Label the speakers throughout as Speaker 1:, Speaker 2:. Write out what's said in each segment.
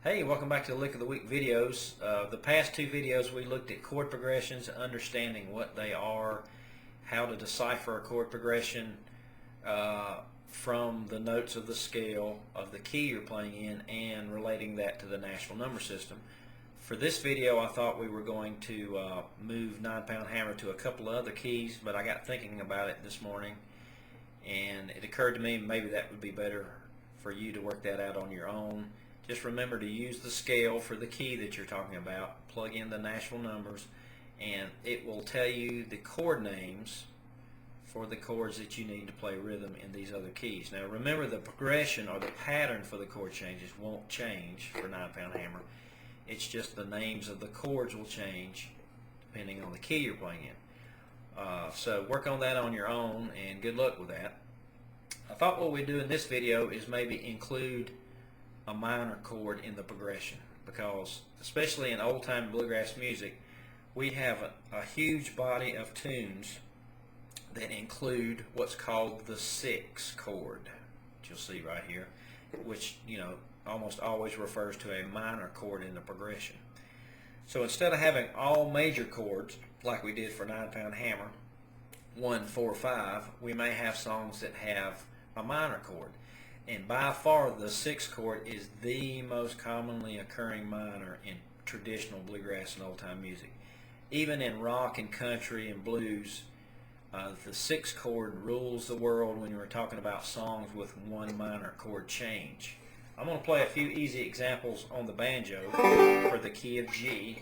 Speaker 1: Hey, welcome back to the Lick of the Week videos. The past two videos we looked at chord progressions, understanding what they are, how to decipher a chord progression from the notes of the scale of the key you're playing in and relating that to the natural number system. For this video I thought we were going to move 9-pound hammer to a couple of other keys, but I got thinking about it this morning and it occurred to me maybe that would be better for you to work that out on your own. Just remember to use the scale for the key that you're talking about, plug in the natural numbers, and it will tell you the chord names for the chords that you need to play rhythm in these other keys. Now remember, the progression or the pattern for the chord changes won't change for 9-pound hammer. It's just the names of the chords will change depending on the key you're playing in. So work on that on your own and good luck with that. I thought what we'd do in this video is maybe include a minor chord in the progression, because especially in old-time bluegrass music we have a huge body of tunes that include what's called the 6 chord, which you'll see right here, which almost always refers to a minor chord in the progression. So instead of having all major chords like we did for 9-pound hammer, 1, 4, 5, we may have songs that have a minor chord. And by far the 6th chord is the most commonly occurring minor in traditional bluegrass and old-time music. Even in rock and country and blues, the 6th chord rules the world when we're talking about songs with one minor chord change. I'm going to play a few easy examples on the banjo for the key of G.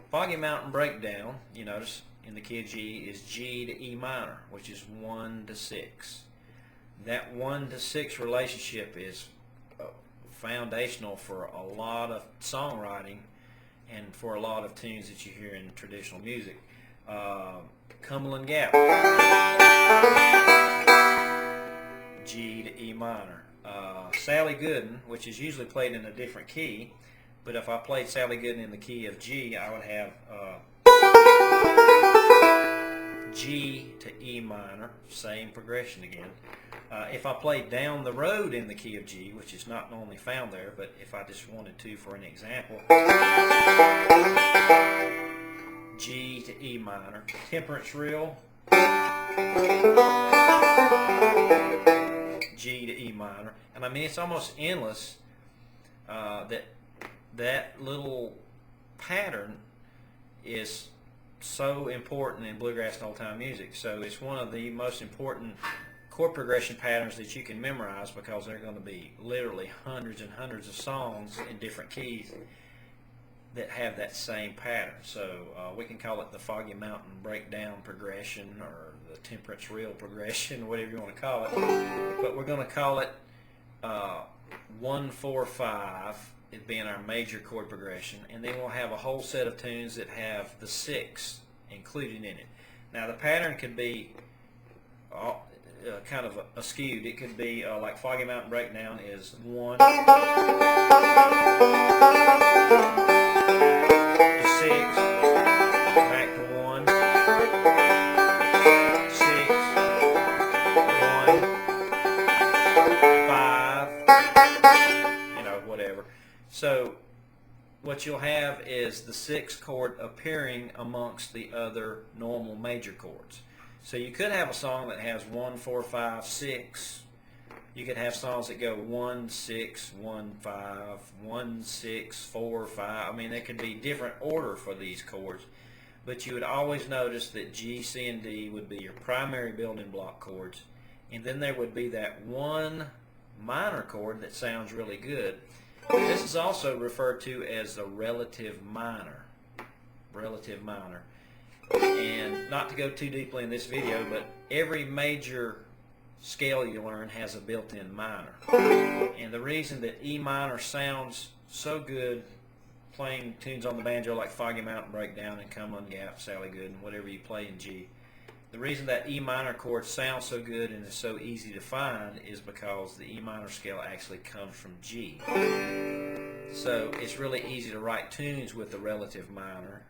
Speaker 1: Foggy Mountain Breakdown, you notice, in the key of G is G to E minor, which is 1 to 6. That 1 to 6 relationship is foundational for a lot of songwriting and for a lot of tunes that you hear in traditional music. Cumberland Gap, G to E minor. Sally Gooden, which is usually played in a different key, but if I played Sally Gooden in the key of G, I would have G to E minor, same progression again. If I played Down the Road in the key of G, which is not normally found there, but if I just wanted to for an example, G to E minor. Temperance Reel, G to E minor. And I mean, it's almost endless. That little pattern is so important in bluegrass and old-time music. So it's one of the most important chord progression patterns that you can memorize, because there are going to be literally hundreds and hundreds of songs in different keys that have that same pattern. So we can call it the Foggy Mountain Breakdown progression or the Temperance Reel progression, whatever you want to call it. But we're going to call it 1, 4, 5 it being our major chord progression, and then we'll have a whole set of tunes that have the 6 included in it. Now the pattern could be kind of skewed. It could be like Foggy Mountain Breakdown is 1 to 6, back to 1, 6, 1, 5, whatever. So what you'll have is the 6th chord appearing amongst the other normal major chords. So you could have a song that has 1, 4, 5, 6. You could have songs that go 1, 6, 1, 5, 1, 6, 4, 5. I mean, there could be different order for these chords, but you would always notice that G, C, and D would be your primary building block chords, and then there would be that one minor chord that sounds really good. This is also referred to as the relative minor. Relative minor. And not to go too deeply in this video, but every major scale you learn has a built-in minor. And the reason that E minor sounds so good playing tunes on the banjo like Foggy Mountain Breakdown and Cumberland Gap, Sally Gooden, whatever you play in G, the reason that E minor chord sounds so good and is so easy to find is because the E minor scale actually comes from G. So it's really easy to write tunes with the relative minor,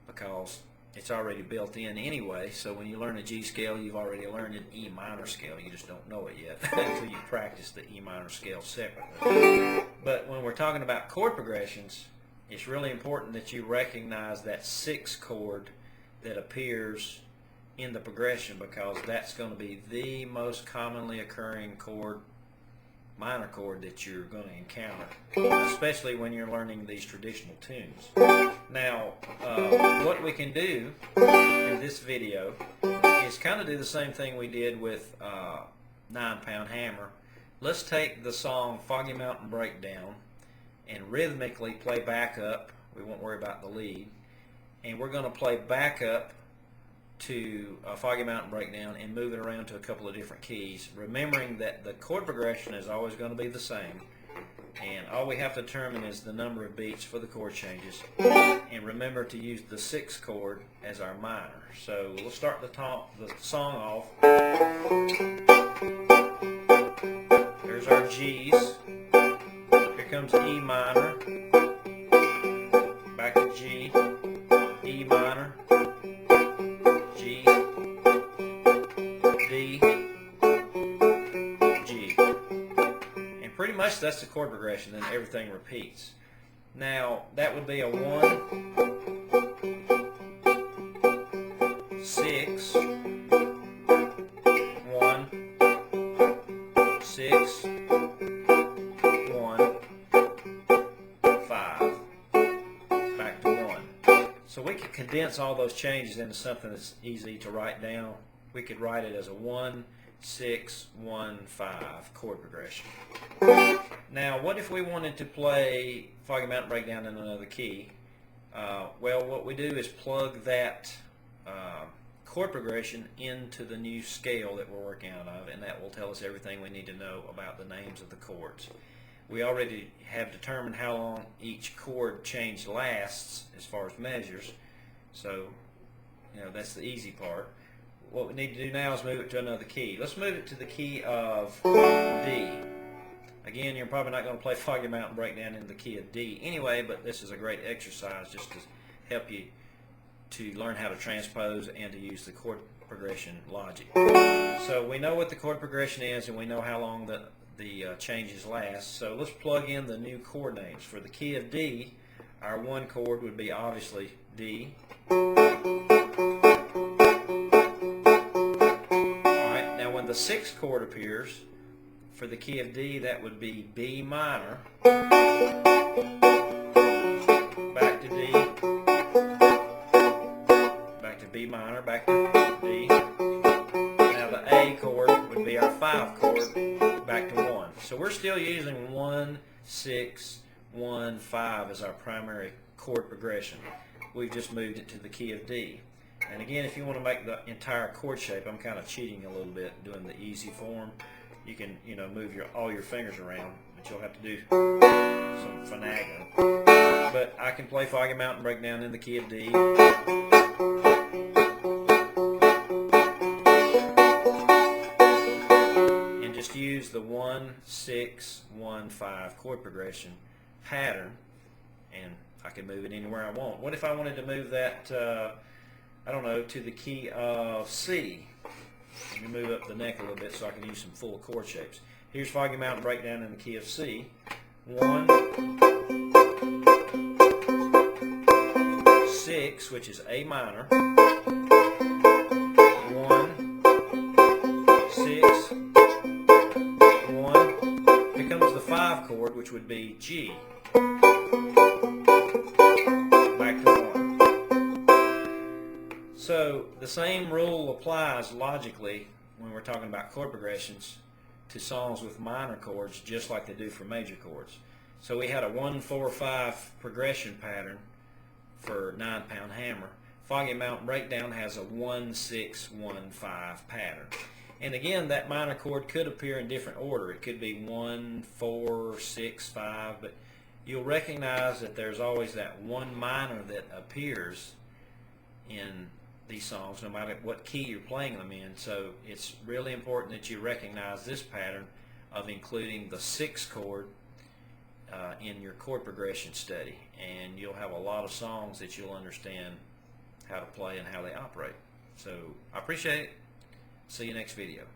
Speaker 1: because it's already built in anyway, so when you learn a G scale, you've already learned an E minor scale. You just don't know it yet until you practice the E minor scale separately. But when we're talking about chord progressions, it's really important that you recognize that sixth chord that appears in the progression, because that's going to be the most commonly occurring chord, minor chord, that you're going to encounter, especially when you're learning these traditional tunes. Now, what we can do in this video is kind of do the same thing we did with 9-Pound Hammer. Let's take the song Foggy Mountain Breakdown and rhythmically play back up. We won't worry about the lead. And we're going to play back up to Foggy Mountain Breakdown and move it around to a couple of different keys, remembering that the chord progression is always going to be the same, and all we have to determine is the number of beats for the chord changes, and remember to use the sixth chord as our minor. So we'll start the song off. There's our G's. Here comes E minor, back to G, E minor, G, D, G. And pretty much that's the chord progression, then everything repeats. Now that would be a 1, 6, 1, 6, 1, 5, back to 1. So we could condense all those changes into something that's easy to write down. We could write it as a 1, 6, 1, 5 chord progression. Now, what if we wanted to play Foggy Mountain Breakdown in another key? Well, what we do is plug that chord progression into the new scale that we're working out of, and that will tell us everything we need to know about the names of the chords. We already have determined how long each chord change lasts as far as measures, so that's the easy part. What we need to do now is move it to another key. Let's move it to the key of D. Again, you're probably not going to play Foggy Mountain Breakdown in the key of D anyway, but this is a great exercise just to help you to learn how to transpose and to use the chord progression logic. So we know what the chord progression is, and we know how long the changes last. So let's plug in the new chord names. For the key of D, our one chord would be obviously D. Alright, now when the sixth chord appears, for the key of D, that would be B minor, back to D, back to B minor, back to D. Now the A chord would be our 5 chord, back to 1. So we're still using 1, 6, 1, 5 as our primary chord progression. We've just moved it to the key of D. And again, if you want to make the entire chord shape, I'm kind of cheating a little bit doing the easy form. You can move all your fingers around, but you'll have to do some finagling. But I can play Foggy Mountain Breakdown in the key of D. And just use the 1, 6, 1, 5 chord progression pattern, and I can move it anywhere I want. What if I wanted to move that, I don't know, to the key of C? Let me move up the neck a little bit so I can use some full chord shapes. Here's Foggy Mountain Breakdown in the key of C. 1, 6, which is A minor. 1, 6, 1. Here comes the 5 chord, which would be G. Back to 1. So the same rule applies logically when we're talking about chord progressions to songs with minor chords, just like they do for major chords. So we had a 1, 4, 5 progression pattern for 9-Pound Hammer. Foggy Mountain Breakdown has a 1, 6, 1, 5 pattern. And again, that minor chord could appear in different order. It could be 1, 4, 6, 5, but you'll recognize that there's always that one minor that appears in these songs, no matter what key you're playing them in. So it's really important that you recognize this pattern of including the 6th chord in your chord progression study, and you'll have a lot of songs that you'll understand how to play and how they operate. So I appreciate it. See you next video.